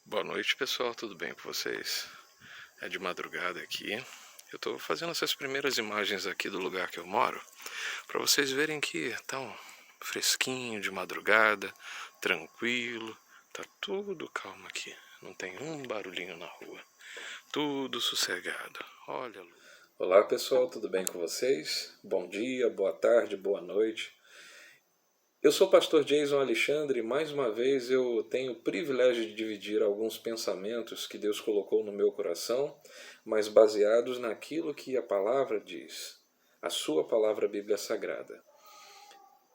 Boa noite, pessoal, tudo bem com vocês? É de madrugada aqui. Eu estou fazendo essas primeiras imagens aqui do lugar que eu moro, para vocês verem que tá um fresquinho de madrugada, tranquilo, tá tudo calmo aqui. Não tem um barulhinho na rua, tudo sossegado. Olha. Olá, pessoal, tudo bem com vocês? Bom dia, boa tarde, boa noite. Eu sou o pastor Jason Alexandre e mais uma vez eu tenho o privilégio de dividir alguns pensamentos que Deus colocou no meu coração, mas baseados naquilo que a palavra diz, a sua palavra, a Bíblia Sagrada.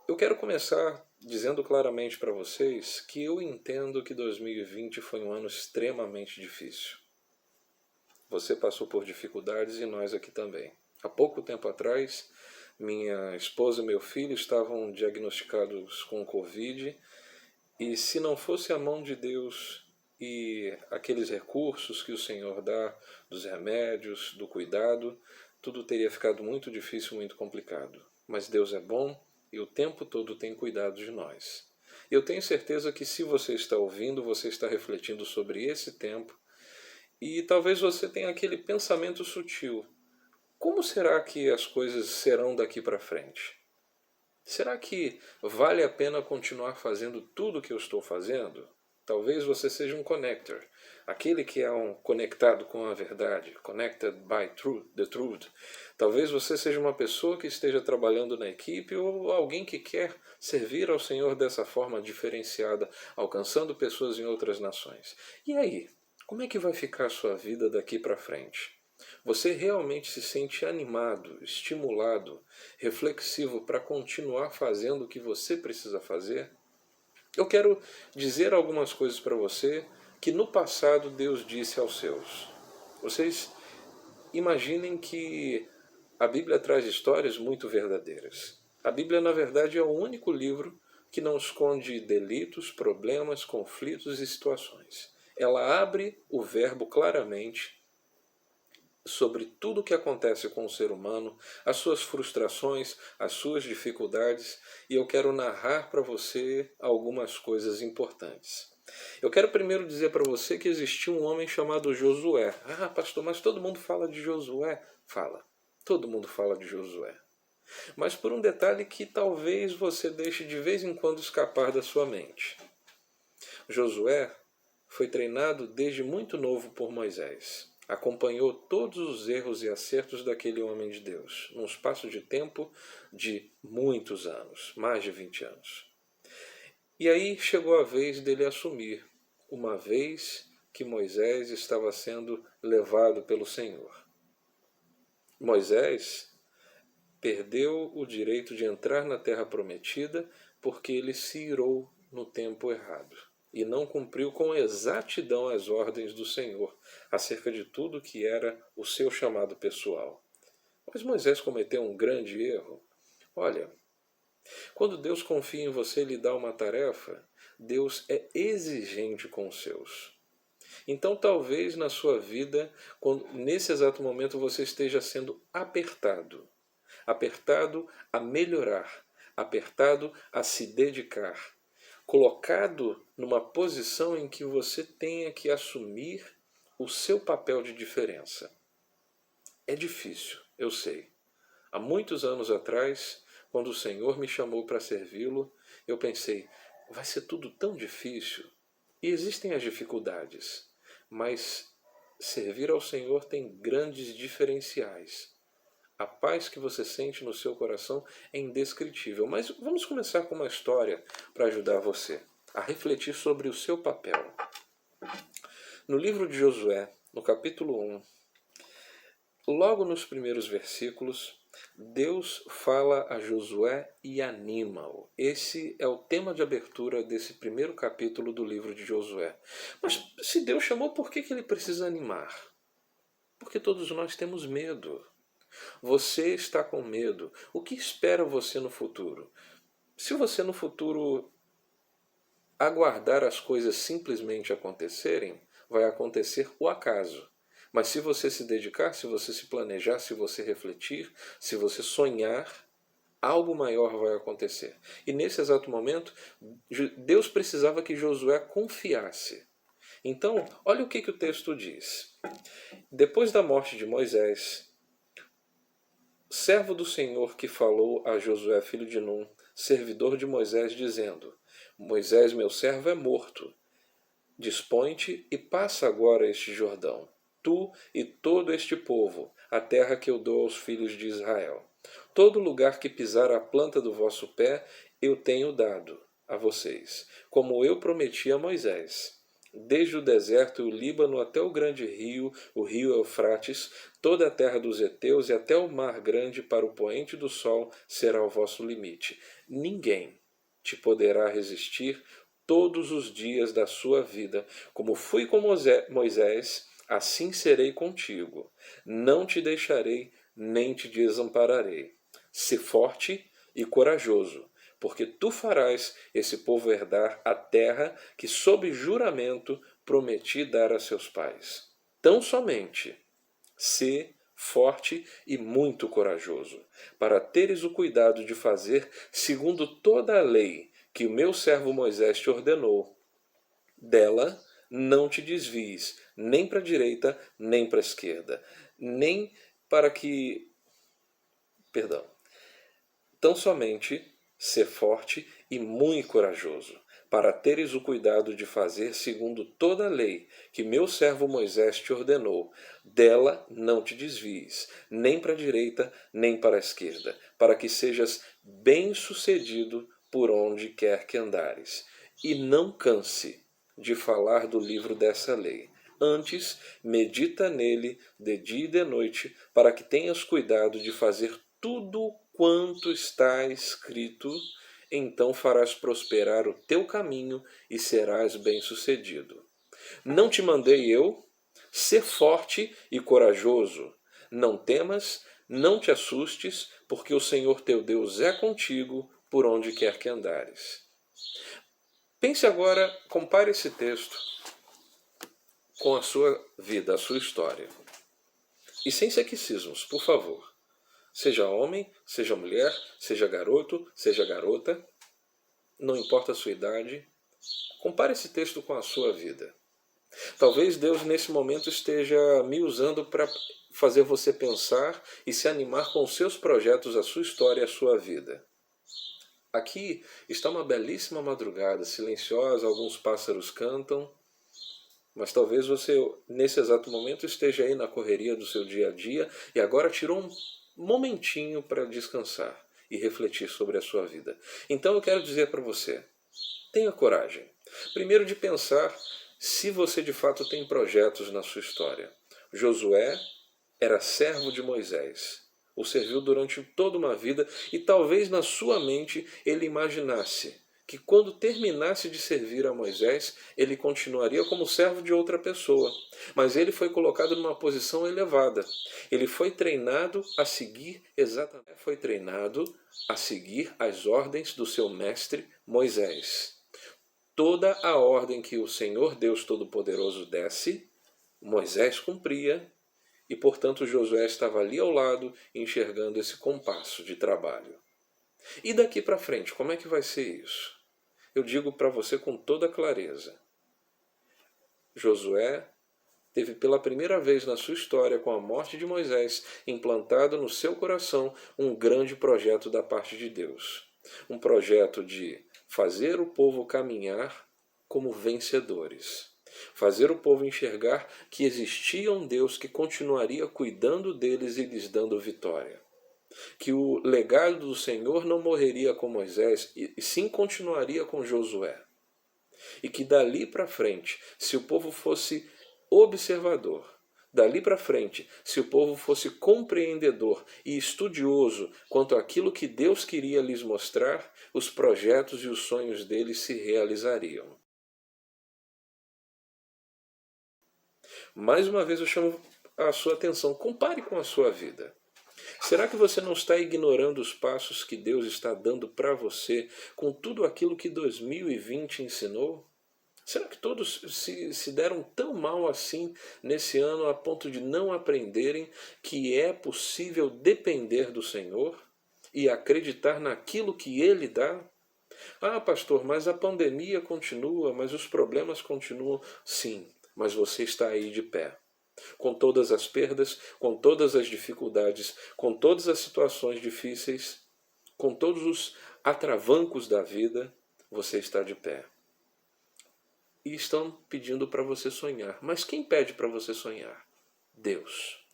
Eu quero começar dizendo claramente para vocês que eu entendo que 2020 foi um ano extremamente difícil. Você passou por dificuldades e nós aqui também. Há pouco tempo atrás, minha esposa e meu filho estavam diagnosticados com Covid e se não fosse a mão de Deus e aqueles recursos que o Senhor dá, dos remédios, do cuidado, tudo teria ficado muito difícil, muito complicado. Mas Deus é bom e o tempo todo tem cuidado de nós. Eu tenho certeza que se você está ouvindo, você está refletindo sobre esse tempo e talvez você tenha aquele pensamento sutil. Como será que as coisas serão daqui para frente? Será que vale a pena continuar fazendo tudo o que eu estou fazendo? Talvez você seja um connector, aquele que é um conectado com a verdade, connected by truth, the truth. Talvez você seja uma pessoa que esteja trabalhando na equipe ou alguém que quer servir ao Senhor dessa forma diferenciada, alcançando pessoas em outras nações. E aí, como é que vai ficar a sua vida daqui para frente? Você realmente se sente animado, estimulado, reflexivo para continuar fazendo o que você precisa fazer? Eu quero dizer algumas coisas para você que no passado Deus disse aos seus. Vocês imaginem que a Bíblia traz histórias muito verdadeiras. A Bíblia, na verdade, é o único livro que não esconde delitos, problemas, conflitos e situações. Ela abre o verbo claramente sobre tudo o que acontece com o ser humano, as suas frustrações, as suas dificuldades, e eu quero narrar para você algumas coisas importantes. Eu quero primeiro dizer para você que existiu um homem chamado Josué. Ah, pastor, mas todo mundo fala de Josué? Fala. Todo mundo fala de Josué. Mas por um detalhe que talvez você deixe de vez em quando escapar da sua mente. Josué foi treinado desde muito novo por Moisés. Acompanhou todos os erros e acertos daquele homem de Deus, num espaço de tempo de muitos anos, mais de 20 anos. E aí chegou a vez dele assumir, uma vez que Moisés estava sendo levado pelo Senhor. Moisés perdeu o direito de entrar na terra prometida porque ele se irou no tempo errado e não cumpriu com exatidão as ordens do Senhor acerca de tudo que era o seu chamado pessoal. Mas Moisés cometeu um grande erro. Olha, quando Deus confia em você e lhe dá uma tarefa, Deus é exigente com os seus. Então talvez na sua vida, nesse exato momento você esteja sendo apertado. Apertado a melhorar, apertado a se dedicar, colocado numa posição em que você tenha que assumir o seu papel de diferença. É difícil, eu sei. Há muitos anos atrás, quando o Senhor me chamou para servi-lo, eu pensei, vai ser tudo tão difícil. E existem as dificuldades, mas servir ao Senhor tem grandes diferenciais. A paz que você sente no seu coração é indescritível. Mas vamos começar com uma história para ajudar você a refletir sobre o seu papel. No livro de Josué, no capítulo 1, logo nos primeiros versículos, Deus fala a Josué e anima-o. Esse é o tema de abertura desse primeiro capítulo do livro de Josué. Mas se Deus chamou, por que ele precisa animar? Porque todos nós temos medo. Você está com medo. O que espera você no futuro? Se você no futuro aguardar as coisas simplesmente acontecerem, vai acontecer o acaso. Mas se você se dedicar, se você se planejar, se você refletir, se você sonhar, algo maior vai acontecer. E nesse exato momento, Deus precisava que Josué confiasse. Então, olha o que o texto diz. Depois da morte de Moisés, servo do Senhor que falou a Josué filho de Num, servidor de Moisés, dizendo: Moisés, meu servo, é morto. Dispõe-te e passa agora este Jordão, tu e todo este povo, a terra que eu dou aos filhos de Israel. Todo lugar que pisar a planta do vosso pé, eu tenho dado a vocês, como eu prometi a Moisés. Desde o deserto e o Líbano até o grande rio, o rio Eufrates, toda a terra dos heteus e até o mar grande para o poente do sol será o vosso limite. Ninguém te poderá resistir todos os dias da sua vida. Como fui com Moisés, assim serei contigo. Não te deixarei, nem te desampararei. Se forte e corajoso, porque tu farás esse povo herdar a terra que, sob juramento, prometi dar a seus pais. Tão somente se forte e muito corajoso, para teres o cuidado de fazer segundo toda a lei que o meu servo Moisés te ordenou. Dela não te desvies, nem para a direita, nem para a esquerda, nem para que... Perdão. Tão somente ser forte e muito corajoso, para teres o cuidado de fazer segundo toda a lei que meu servo Moisés te ordenou. Dela não te desvies, nem para a direita, nem para a esquerda, para que sejas bem-sucedido por onde quer que andares. E não canse de falar do livro dessa lei. Antes, medita nele de dia e de noite, para que tenhas cuidado de fazer tudo quanto está escrito, então farás prosperar o teu caminho e serás bem-sucedido. Não te mandei eu? Sê forte e corajoso. Não temas, não te assustes, porque o Senhor teu Deus é contigo por onde quer que andares. Pense agora, compare esse texto com a sua vida, a sua história. E sem ceticismos, por favor. Seja homem, seja mulher, seja garoto, seja garota, não importa a sua idade, compare esse texto com a sua vida. Talvez Deus nesse momento esteja me usando para fazer você pensar e se animar com os seus projetos, a sua história e a sua vida. Aqui está uma belíssima madrugada, silenciosa, alguns pássaros cantam, mas talvez você nesse exato momento esteja aí na correria do seu dia a dia e agora tirou um momentinho para descansar e refletir sobre a sua vida. Então eu quero dizer para você, tenha coragem. Primeiro de pensar se você de fato tem projetos na sua história. Josué era servo de Moisés. O serviu durante toda uma vida e talvez na sua mente ele imaginasse que quando terminasse de servir a Moisés, ele continuaria como servo de outra pessoa. Mas ele foi colocado numa posição elevada. Ele foi treinado a seguir as ordens do seu mestre Moisés. Toda a ordem que o Senhor Deus Todo-Poderoso desse, Moisés cumpria, e portanto Josué estava ali ao lado, enxergando esse compasso de trabalho. E daqui para frente, como é que vai ser isso? Eu digo para você com toda clareza. Josué teve pela primeira vez na sua história, com a morte de Moisés, implantado no seu coração um grande projeto da parte de Deus. Um projeto de fazer o povo caminhar como vencedores. Fazer o povo enxergar que existia um Deus que continuaria cuidando deles e lhes dando vitória. Que o legado do Senhor não morreria com Moisés, e sim continuaria com Josué. E que dali para frente, se o povo fosse observador, dali para frente, se o povo fosse compreendedor e estudioso quanto àquilo que Deus queria lhes mostrar, os projetos e os sonhos deles se realizariam. Mais uma vez eu chamo a sua atenção, compare com a sua vida. Será que você não está ignorando os passos que Deus está dando para você com tudo aquilo que 2020 ensinou? Será que todos se deram tão mal assim nesse ano a ponto de não aprenderem que é possível depender do Senhor e acreditar naquilo que Ele dá? Ah, pastor, mas a pandemia continua, mas os problemas continuam. Sim, mas você está aí de pé. Com todas as perdas, com todas as dificuldades, com todas as situações difíceis, com todos os atravancos da vida, você está de pé. E estão pedindo para você sonhar. Mas quem pede para você sonhar? Deus.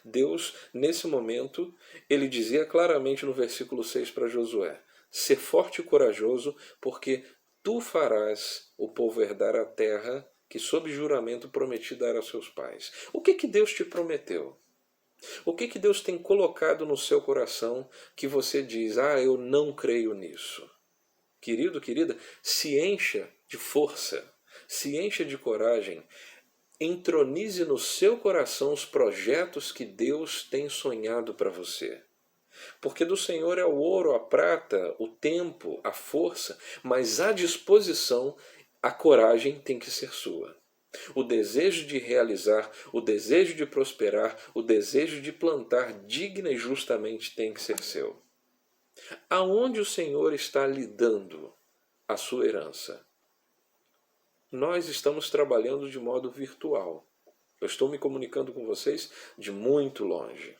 Deus, nesse momento, ele dizia claramente no versículo 6 para Josué: ser forte e corajoso, porque tu farás o povo herdar a terra que sob juramento prometi dar a seus pais. O que Deus te prometeu? O que Deus tem colocado no seu coração que você diz: ah, eu não creio nisso? Querido, querida, se encha de força, se encha de coragem, entronize no seu coração os projetos que Deus tem sonhado para você. Porque do Senhor é o ouro, a prata, o tempo, a força, mas a disposição, a coragem tem que ser sua. O desejo de realizar, o desejo de prosperar, o desejo de plantar digna e justamente tem que ser seu. Aonde o Senhor está lhe dando a sua herança? Nós estamos trabalhando de modo virtual. Eu estou me comunicando com vocês de muito longe.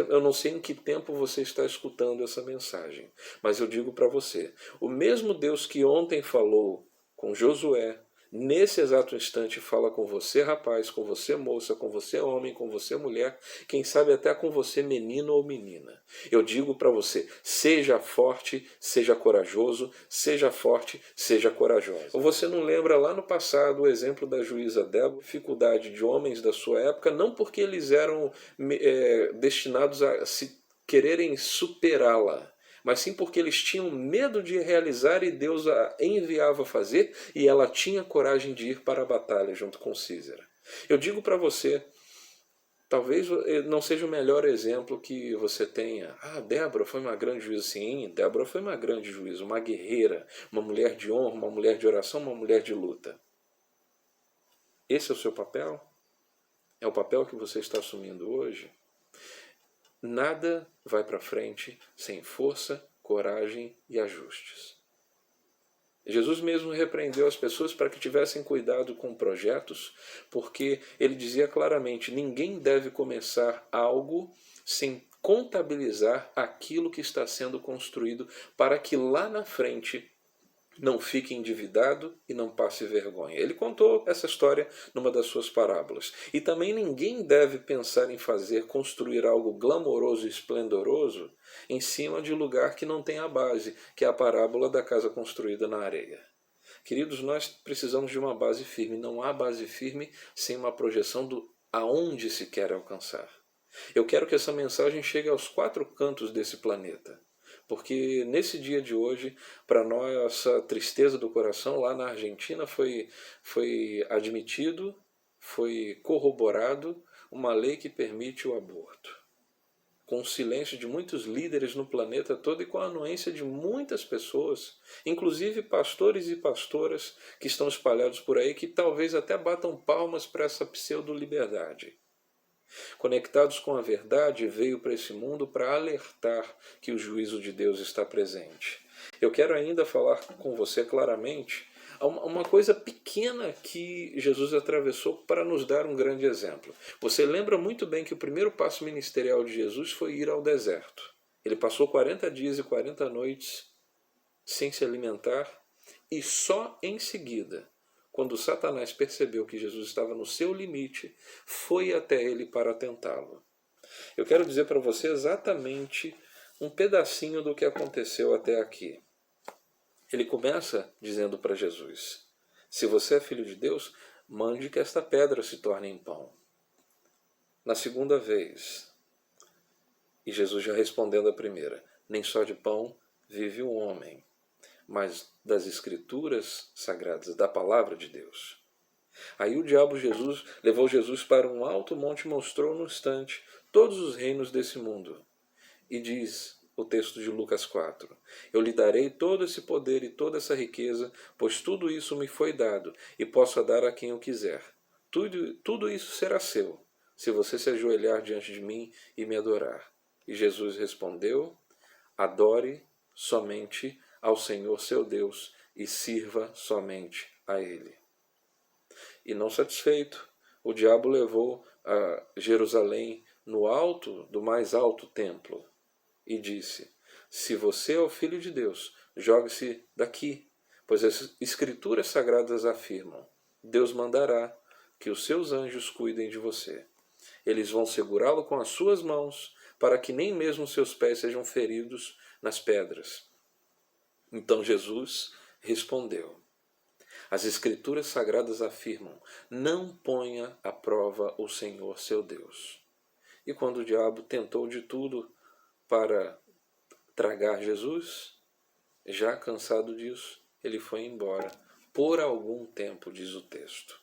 Eu não sei em que tempo você está escutando essa mensagem, mas eu digo para você, o mesmo Deus que ontem falou com Josué, nesse exato instante fala com você, rapaz, com você, moça, com você, homem, com você, mulher, quem sabe até com você, menino ou menina. Eu digo para você, seja forte, seja corajoso, seja forte, seja corajosa. Você não lembra lá no passado o exemplo da juíza Débora, dificuldade de homens da sua época, não porque eles eram destinados a se quererem superá-la, mas sim porque eles tinham medo de realizar e Deus a enviava a fazer e ela tinha coragem de ir para a batalha junto com Císera. Eu digo para você, talvez não seja o melhor exemplo que você tenha. Ah, Débora foi uma grande juíza. Sim, Débora foi uma grande juíza, uma guerreira, uma mulher de honra, uma mulher de oração, uma mulher de luta. Esse é o seu papel? É o papel que você está assumindo hoje? Nada vai para frente sem força, coragem e ajustes. Jesus mesmo repreendeu as pessoas para que tivessem cuidado com projetos, porque ele dizia claramente, ninguém deve começar algo sem contabilizar aquilo que está sendo construído, para que lá na frente não fique endividado e não passe vergonha. Ele contou essa história numa das suas parábolas. E também ninguém deve pensar em construir algo glamouroso e esplendoroso em cima de lugar que não tem a base, que é a parábola da casa construída na areia. Queridos, nós precisamos de uma base firme. Não há base firme sem uma projeção do aonde se quer alcançar. Eu quero que essa mensagem chegue aos 4 cantos desse planeta. Porque nesse dia de hoje, para nossa tristeza do coração, lá na Argentina foi admitido, foi corroborado uma lei que permite o aborto. Com o silêncio de muitos líderes no planeta todo e com a anuência de muitas pessoas, inclusive pastores e pastoras que estão espalhados por aí, que talvez até batam palmas para essa pseudo-liberdade. Conectados com a verdade, veio para esse mundo para alertar que o juízo de Deus está presente. Eu quero ainda falar com você claramente uma coisa pequena que Jesus atravessou para nos dar um grande exemplo. Você lembra muito bem que o primeiro passo ministerial de Jesus foi ir ao deserto. Ele passou 40 dias e 40 noites sem se alimentar e só em seguida, quando Satanás percebeu que Jesus estava no seu limite, foi até ele para tentá-lo. Eu quero dizer para você exatamente um pedacinho do que aconteceu até aqui. Ele começa dizendo para Jesus, se você é filho de Deus, mande que esta pedra se torne em pão. Na segunda vez, e Jesus já respondendo a primeira, nem só de pão vive o homem, mas das escrituras sagradas, da palavra de Deus. Aí o diabo levou Jesus para um alto monte e mostrou no instante todos os reinos desse mundo. E diz o texto de Lucas 4, eu lhe darei todo esse poder e toda essa riqueza, pois tudo isso me foi dado, e posso dar a quem eu quiser. Tudo isso será seu, se você se ajoelhar diante de mim e me adorar. E Jesus respondeu, adore somente ao Senhor seu Deus e sirva somente a Ele. E não satisfeito, o diabo levou a Jerusalém no alto do mais alto templo e disse: se você é o Filho de Deus, jogue-se daqui, pois as Escrituras Sagradas afirmam: Deus mandará que os seus anjos cuidem de você. Eles vão segurá-lo com as suas mãos, para que nem mesmo seus pés sejam feridos nas pedras. Então Jesus respondeu: as Escrituras Sagradas afirmam: não ponha à prova o Senhor seu Deus. E quando o diabo tentou de tudo para tragar Jesus, já cansado disso, ele foi embora por algum tempo, diz o texto.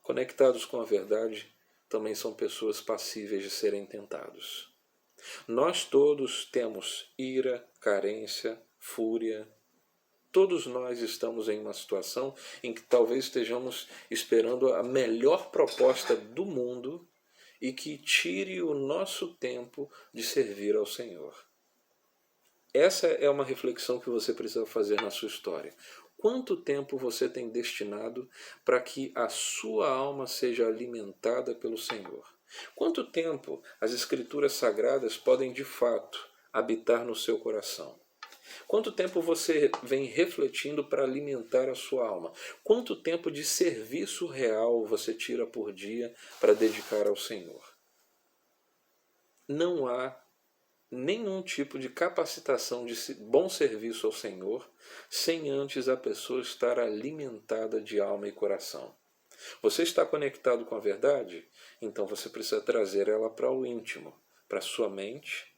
Conectados com a verdade, também são pessoas passíveis de serem tentados. Nós todos temos ira, carência, fúria. Todos nós estamos em uma situação em que talvez estejamos esperando a melhor proposta do mundo e que tire o nosso tempo de servir ao Senhor. Essa é uma reflexão que você precisa fazer na sua história. Quanto tempo você tem destinado para que a sua alma seja alimentada pelo Senhor? Quanto tempo as Escrituras Sagradas podem de fato habitar no seu coração? Quanto tempo você vem refletindo para alimentar a sua alma? Quanto tempo de serviço real você tira por dia para dedicar ao Senhor? Não há nenhum tipo de capacitação de bom serviço ao Senhor sem antes a pessoa estar alimentada de alma e coração. Você está conectado com a verdade? Então você precisa trazer ela para o íntimo, para a sua mente,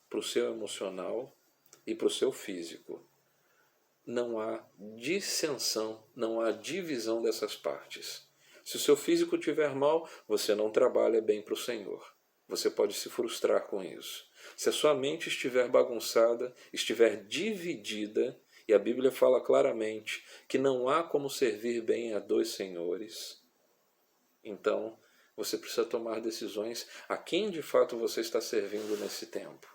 para o seu emocional e para o seu físico. Não há dissensão, não há divisão dessas partes. Se o seu físico estiver mal, você não trabalha bem para o Senhor. Você pode se frustrar com isso. Se a sua mente estiver bagunçada, estiver dividida, e a Bíblia fala claramente que não há como servir bem a dois senhores, então você precisa tomar decisões a quem de fato você está servindo nesse tempo.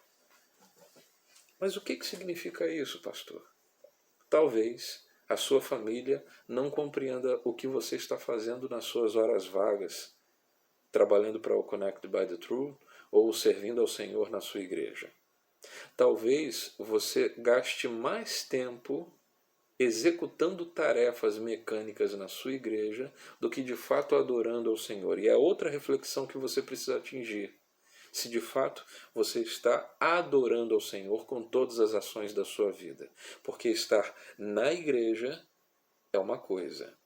Mas o que significa isso, pastor? Talvez a sua família não compreenda o que você está fazendo nas suas horas vagas, trabalhando para o Connected by the Truth ou servindo ao Senhor na sua igreja. Talvez você gaste mais tempo executando tarefas mecânicas na sua igreja do que de fato adorando ao Senhor. E é outra reflexão que você precisa atingir. Se de fato você está adorando ao Senhor com todas as ações da sua vida. Porque estar na igreja é uma coisa.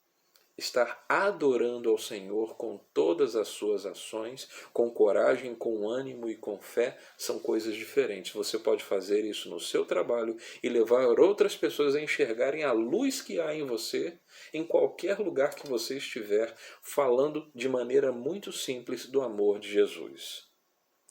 Estar adorando ao Senhor com todas as suas ações, com coragem, com ânimo e com fé, são coisas diferentes. Você pode fazer isso no seu trabalho e levar outras pessoas a enxergarem a luz que há em você, em qualquer lugar que você estiver, falando de maneira muito simples do amor de Jesus.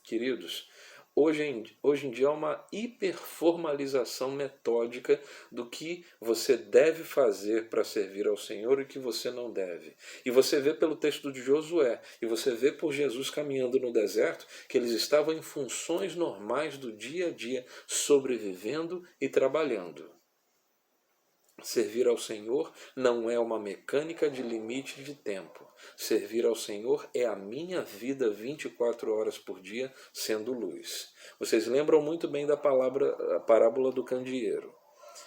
Queridos, hoje em dia há uma hiperformalização metódica do que você deve fazer para servir ao Senhor e o que você não deve. E você vê pelo texto de Josué, e você vê por Jesus caminhando no deserto, que eles estavam em funções normais do dia a dia, sobrevivendo e trabalhando. Servir ao Senhor não é uma mecânica de limite de tempo. Servir ao Senhor é a minha vida 24 horas por dia sendo luz. Vocês lembram muito bem da parábola do candeeiro,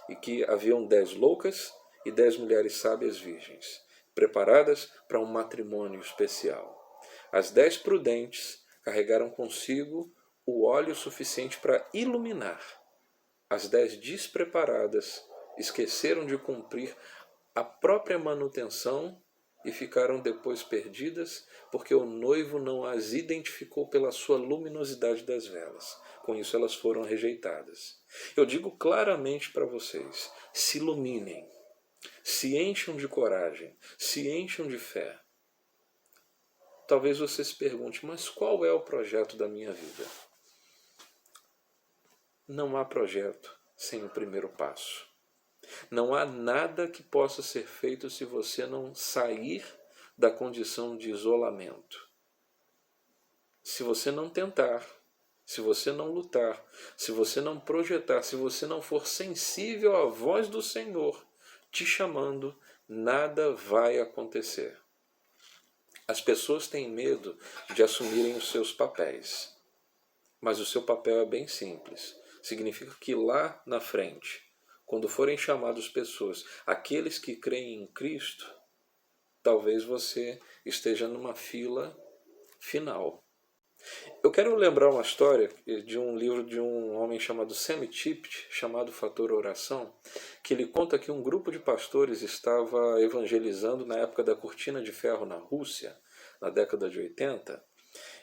e que haviam 10 loucas e 10 mulheres sábias virgens, preparadas para um matrimônio especial. As 10 prudentes carregaram consigo o óleo suficiente para iluminar. As 10 despreparadas esqueceram de cumprir a própria manutenção e ficaram depois perdidas porque o noivo não as identificou pela sua luminosidade das velas. Com isso elas foram rejeitadas. Eu digo claramente para vocês, se iluminem, se encham de coragem, se encham de fé. Talvez você se pergunte, mas qual é o projeto da minha vida? Não há projeto sem o primeiro passo. Não há nada que possa ser feito se você não sair da condição de isolamento. Se você não tentar, se você não lutar, se você não projetar, se você não for sensível à voz do Senhor te chamando, nada vai acontecer. As pessoas têm medo de assumirem os seus papéis, mas o seu papel é bem simples. Significa que lá na frente, quando forem chamados pessoas, aqueles que creem em Cristo, talvez você esteja numa fila final. Eu quero lembrar uma história de um livro de um homem chamado Sam Tippit, chamado Fator Oração, que ele conta que um grupo de pastores estava evangelizando na época da Cortina de Ferro na Rússia, na década de 80,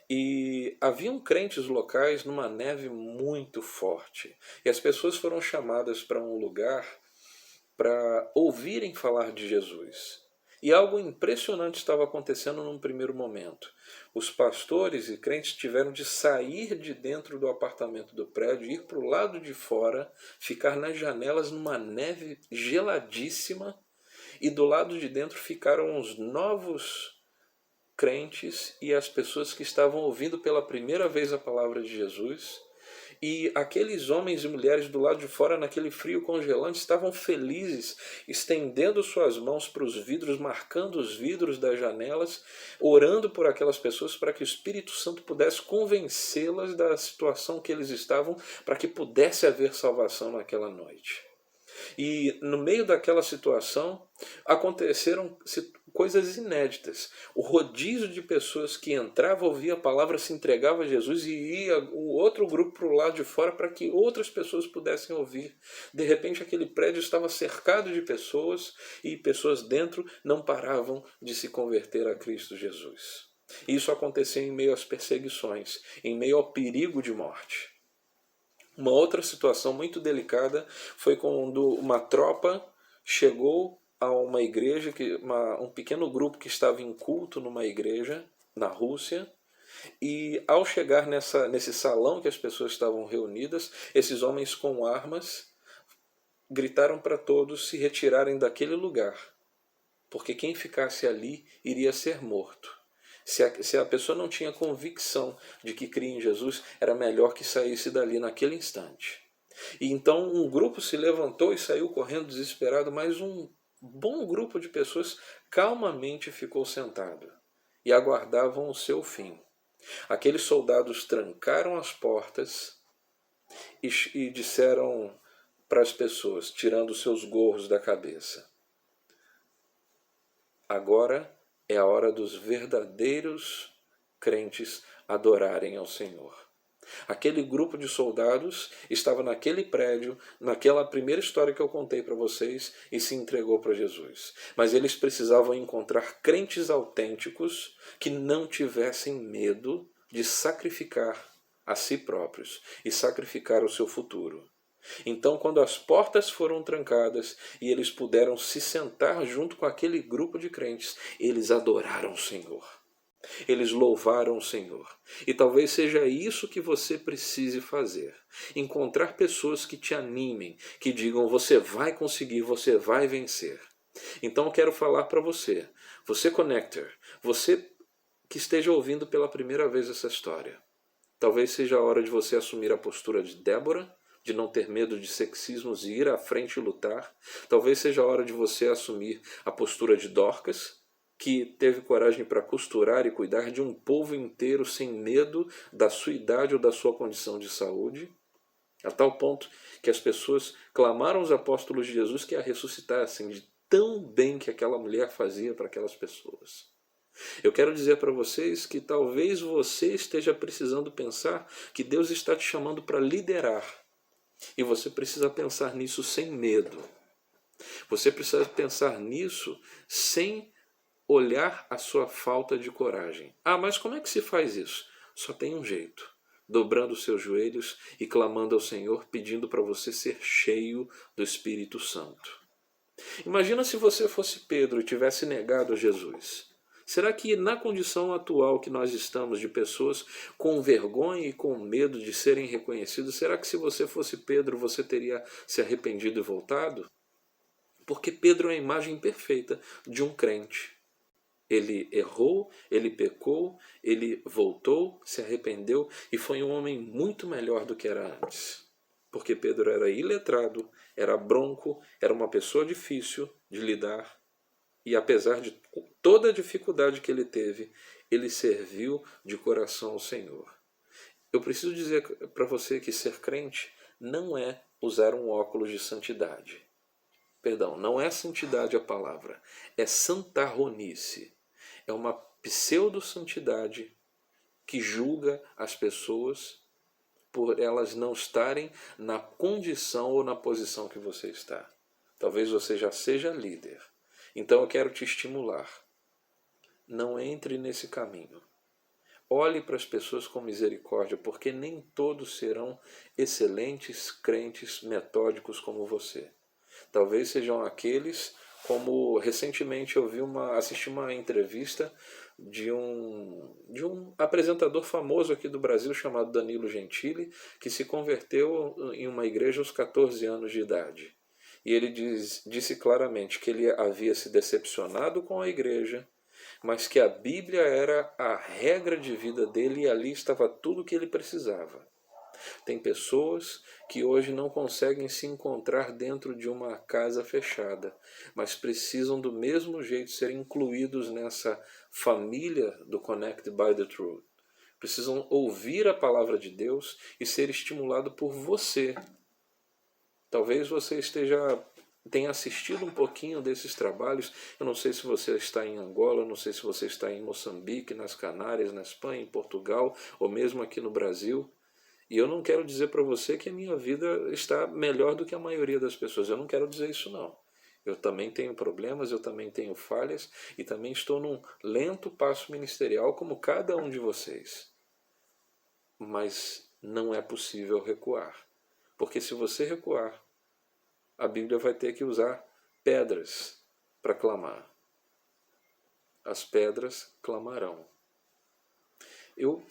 e haviam crentes locais numa neve muito forte. E as pessoas foram chamadas para um lugar para ouvirem falar de Jesus. E algo impressionante estava acontecendo num primeiro momento. Os pastores e crentes tiveram de sair de dentro do apartamento do prédio, ir para o lado de fora, ficar nas janelas numa neve geladíssima, e do lado de dentro ficaram os novos crentes e as pessoas que estavam ouvindo pela primeira vez a palavra de Jesus. E aqueles homens e mulheres do lado de fora, naquele frio congelante, estavam felizes, estendendo suas mãos para os vidros, marcando os vidros das janelas, orando por aquelas pessoas para que o Espírito Santo pudesse convencê-las da situação que eles estavam, para que pudesse haver salvação naquela noite. E no meio daquela situação aconteceram coisas inéditas. O rodízio de pessoas que entrava, ouvia a palavra, se entregava a Jesus, e ia o outro grupo para o lado de fora para que outras pessoas pudessem ouvir. De repente aquele prédio estava cercado de pessoas, e pessoas dentro não paravam de se converter a Cristo Jesus. Isso acontecia em meio às perseguições, em meio ao perigo de morte. Uma outra situação muito delicada foi quando uma tropa chegou a uma igreja, um pequeno grupo que estava em culto numa igreja na Rússia, e ao chegar nesse salão que as pessoas estavam reunidas, esses homens com armas gritaram para todos se retirarem daquele lugar, porque quem ficasse ali iria ser morto. Se a pessoa não tinha convicção de que cria em Jesus, era melhor que saísse dali naquele instante. E então um grupo se levantou e saiu correndo desesperado, mas um bom grupo de pessoas calmamente ficou sentado e aguardavam o seu fim. Aqueles soldados trancaram as portas e disseram para as pessoas, tirando seus gorros da cabeça: agora é a hora dos verdadeiros crentes adorarem ao Senhor. Aquele grupo de soldados estava naquele prédio, naquela primeira história que eu contei para vocês, e se entregou para Jesus. Mas eles precisavam encontrar crentes autênticos que não tivessem medo de sacrificar a si próprios e sacrificar o seu futuro. Então, quando as portas foram trancadas e eles puderam se sentar junto com aquele grupo de crentes, eles adoraram o Senhor. Eles louvaram o Senhor. E talvez seja isso que você precise fazer. Encontrar pessoas que te animem, que digam: você vai conseguir, você vai vencer. Então eu quero falar para você, você connector, você que esteja ouvindo pela primeira vez essa história. Talvez seja a hora de você assumir a postura de Débora, de não ter medo de sexismos e ir à frente e lutar. Talvez seja a hora de você assumir a postura de Dorcas, que teve coragem para costurar e cuidar de um povo inteiro sem medo da sua idade ou da sua condição de saúde, a tal ponto que as pessoas clamaram aos apóstolos de Jesus que a ressuscitassem, de tão bem que aquela mulher fazia para aquelas pessoas. Eu quero dizer para vocês que talvez você esteja precisando pensar que Deus está te chamando para liderar. E você precisa pensar nisso sem medo. Você precisa pensar nisso sem olhar a sua falta de coragem. Ah, mas como é que se faz isso? Só tem um jeito: dobrando os seus joelhos e clamando ao Senhor, pedindo para você ser cheio do Espírito Santo. Imagina se você fosse Pedro e tivesse negado a Jesus. Será que na condição atual que nós estamos, de pessoas com vergonha e com medo de serem reconhecidos, será que se você fosse Pedro você teria se arrependido e voltado? Porque Pedro é a imagem perfeita de um crente. Ele errou, ele pecou, ele voltou, se arrependeu e foi um homem muito melhor do que era antes. Porque Pedro era iletrado, era bronco, era uma pessoa difícil de lidar. E apesar de toda a dificuldade que ele teve, ele serviu de coração ao Senhor. Eu preciso dizer para você que ser crente não é usar um óculos de santidade. Perdão, não é santidade a palavra, é santarronice. É uma pseudo-santidade que julga as pessoas por elas não estarem na condição ou na posição que você está. Talvez você já seja líder. Então eu quero te estimular. Não entre nesse caminho. Olhe para as pessoas com misericórdia, porque nem todos serão excelentes crentes metódicos como você. Talvez sejam aqueles, como recentemente eu assisti uma entrevista de um apresentador famoso aqui do Brasil chamado Danilo Gentili, que se converteu em uma igreja aos 14 anos de idade. E ele disse claramente que ele havia se decepcionado com a igreja, mas que a Bíblia era a regra de vida dele e ali estava tudo o que ele precisava. Tem pessoas que hoje não conseguem se encontrar dentro de uma casa fechada, mas precisam do mesmo jeito ser incluídos nessa família do Connected by the Truth. Precisam ouvir a palavra de Deus e ser estimulado por você. Talvez você tenha assistido um pouquinho desses trabalhos. Eu não sei se você está em Angola, não sei se você está em Moçambique, nas Canárias, na Espanha, em Portugal, ou mesmo aqui no Brasil. E eu não quero dizer para você que a minha vida está melhor do que a maioria das pessoas. Eu não quero dizer isso não. Eu também tenho problemas, eu também tenho falhas e também estou num lento passo ministerial como cada um de vocês. Mas não é possível recuar. Porque se você recuar, a Bíblia vai ter que usar pedras para clamar. As pedras clamarão. Eu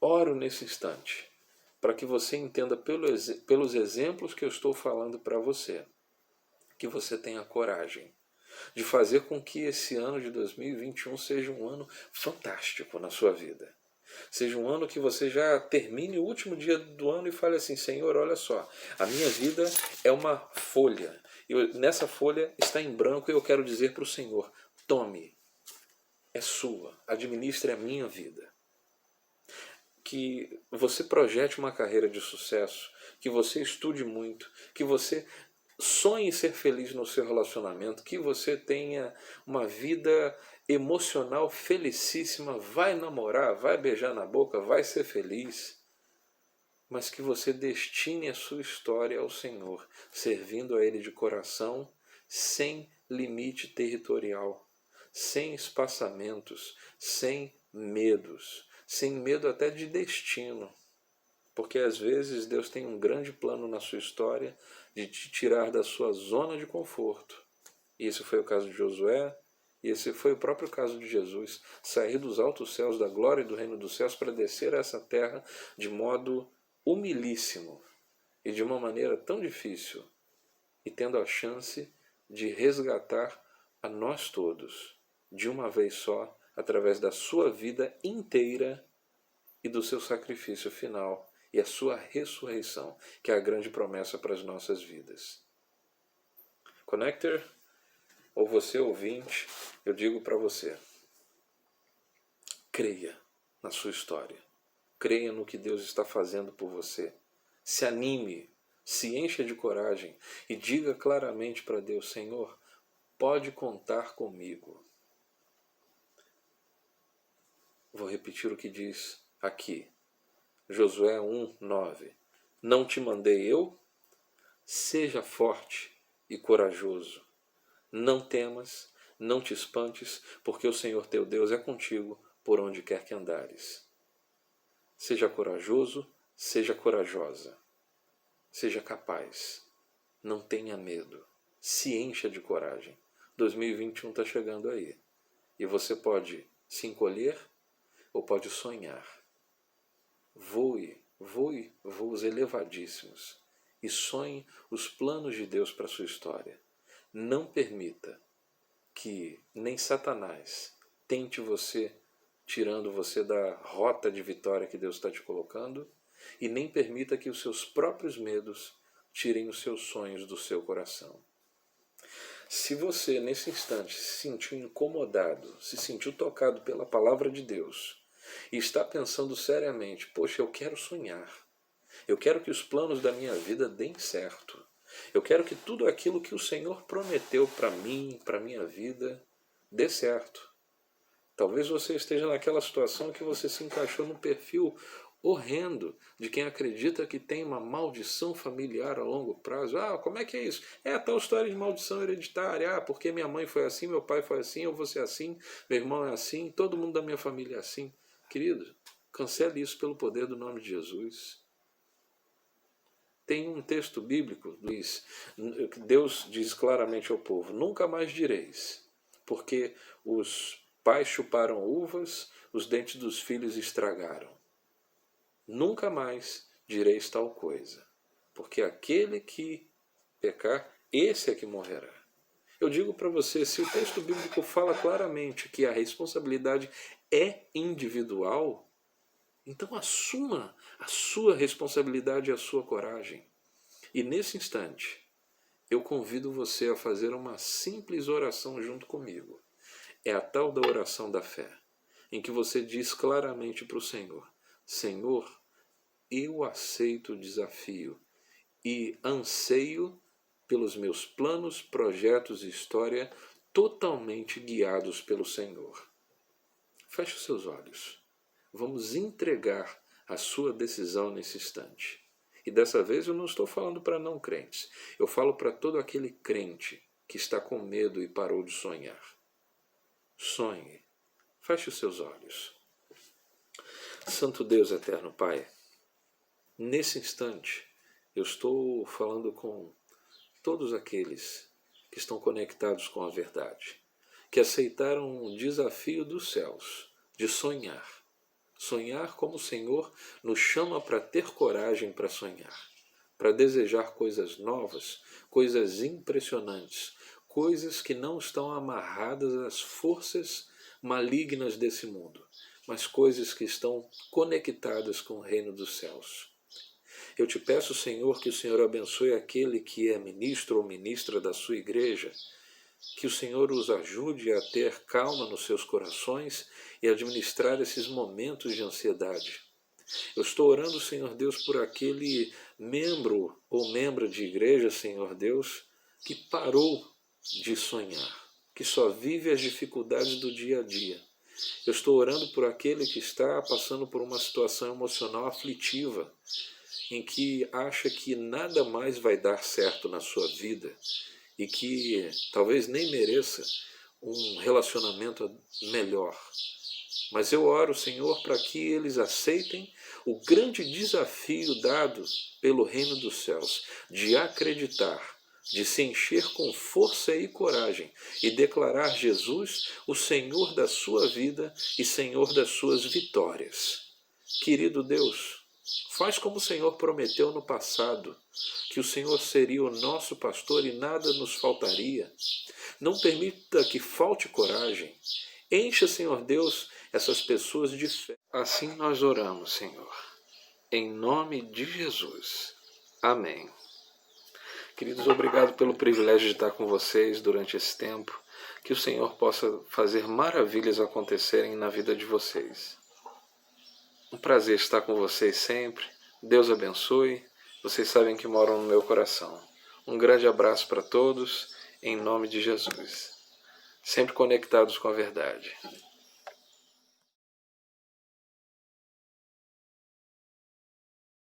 oro nesse instante para que você entenda pelos exemplos que eu estou falando para você, que você tenha coragem de fazer com que esse ano de 2021 seja um ano fantástico na sua vida. Seja um ano que você já termine o último dia do ano e fale assim: Senhor, olha só, a minha vida é uma folha. Nessa folha está em branco e eu quero dizer para o Senhor: tome, é sua, administre a minha vida. Que você projete uma carreira de sucesso, que você estude muito, que você sonhe ser feliz no seu relacionamento, que você tenha uma vida emocional felicíssima, vai namorar, vai beijar na boca, vai ser feliz, mas que você destine a sua história ao Senhor, servindo a Ele de coração, sem limite territorial, sem espaçamentos, sem medos, sem medo até de destino. Porque às vezes Deus tem um grande plano na sua história de te tirar da sua zona de conforto. E esse foi o caso de Josué, e esse foi o próprio caso de Jesus. Sair dos altos céus, da glória e do reino dos céus, para descer a essa terra de modo humilíssimo e de uma maneira tão difícil, e tendo a chance de resgatar a nós todos, de uma vez só, através da sua vida inteira e do seu sacrifício final e a sua ressurreição, que é a grande promessa para as nossas vidas. Connector, ou você ouvinte, eu digo para você: creia na sua história, creia no que Deus está fazendo por você, se anime, se encha de coragem e diga claramente para Deus: Senhor, pode contar comigo. Vou repetir o que diz aqui, Josué 1:9. Não te mandei eu? Seja forte e corajoso. Não temas, não te espantes, porque o Senhor teu Deus é contigo por onde quer que andares. Seja corajoso, seja corajosa. Seja capaz. Não tenha medo. Se encha de coragem. 2021 está chegando aí. E você pode se encolher ou pode sonhar. Voe voos elevadíssimos e sonhe os planos de Deus para a sua história. Não permita que nem Satanás tente você, tirando você da rota de vitória que Deus está te colocando, e nem permita que os seus próprios medos tirem os seus sonhos do seu coração. Se você, nesse instante, se sentiu incomodado, se sentiu tocado pela palavra de Deus, e está pensando seriamente, poxa, eu quero sonhar, eu quero que os planos da minha vida deem certo, eu quero que tudo aquilo que o Senhor prometeu para mim, para a minha vida, dê certo. Talvez você esteja naquela situação que você se encaixou num perfil horrendo de quem acredita que tem uma maldição familiar a longo prazo. Ah, como é que é isso? É a tal história de maldição hereditária. Ah, porque minha mãe foi assim, meu pai foi assim, eu vou ser assim, meu irmão é assim, todo mundo da minha família é assim. Querido, cancele isso pelo poder do nome de Jesus. Tem um texto bíblico, que Deus diz claramente ao povo, nunca mais direis, porque os pais chuparam uvas, os dentes dos filhos estragaram. Nunca mais direis tal coisa, porque aquele que pecar, esse é que morrerá. Eu digo para você, se o texto bíblico fala claramente que a responsabilidade é individual, então assuma a sua responsabilidade e a sua coragem. E nesse instante, eu convido você a fazer uma simples oração junto comigo. É a tal da oração da fé, em que você diz claramente para o Senhor, Senhor, eu aceito o desafio e anseio pelos meus planos, projetos e história totalmente guiados pelo Senhor. Feche os seus olhos. Vamos entregar a sua decisão nesse instante. E dessa vez eu não estou falando para não crentes. Eu falo para todo aquele crente que está com medo e parou de sonhar. Sonhe. Feche os seus olhos. Santo Deus eterno Pai, nesse instante eu estou falando com todos aqueles que estão conectados com a verdade, que aceitaram um desafio dos céus de sonhar. Sonhar como o Senhor nos chama para ter coragem para sonhar, para desejar coisas novas, coisas impressionantes, coisas que não estão amarradas às forças malignas desse mundo, mas coisas que estão conectadas com o reino dos céus. Eu te peço, Senhor, que o Senhor abençoe aquele que é ministro ou ministra da sua igreja, que o Senhor os ajude a ter calma nos seus corações e administrar esses momentos de ansiedade. Eu estou orando, Senhor Deus, por aquele membro ou membra de igreja, Senhor Deus, que parou de sonhar, que só vive as dificuldades do dia a dia. Eu estou orando por aquele que está passando por uma situação emocional aflitiva, em que acha que nada mais vai dar certo na sua vida e que talvez nem mereça um relacionamento melhor. Mas eu oro, Senhor, para que eles aceitem o grande desafio dado pelo reino dos céus, de acreditar, de se encher com força e coragem e declarar Jesus o Senhor da sua vida e Senhor das suas vitórias. Querido Deus, faz como o Senhor prometeu no passado, que o Senhor seria o nosso pastor e nada nos faltaria. Não permita que falte coragem. Encha, Senhor Deus, essas pessoas de fé. Assim nós oramos, Senhor. Em nome de Jesus. Amém. Queridos, obrigado pelo privilégio de estar com vocês durante esse tempo. Que o Senhor possa fazer maravilhas acontecerem na vida de vocês. Um prazer estar com vocês sempre. Deus abençoe. Vocês sabem que moram no meu coração. Um grande abraço para todos, em nome de Jesus. Sempre conectados com a verdade.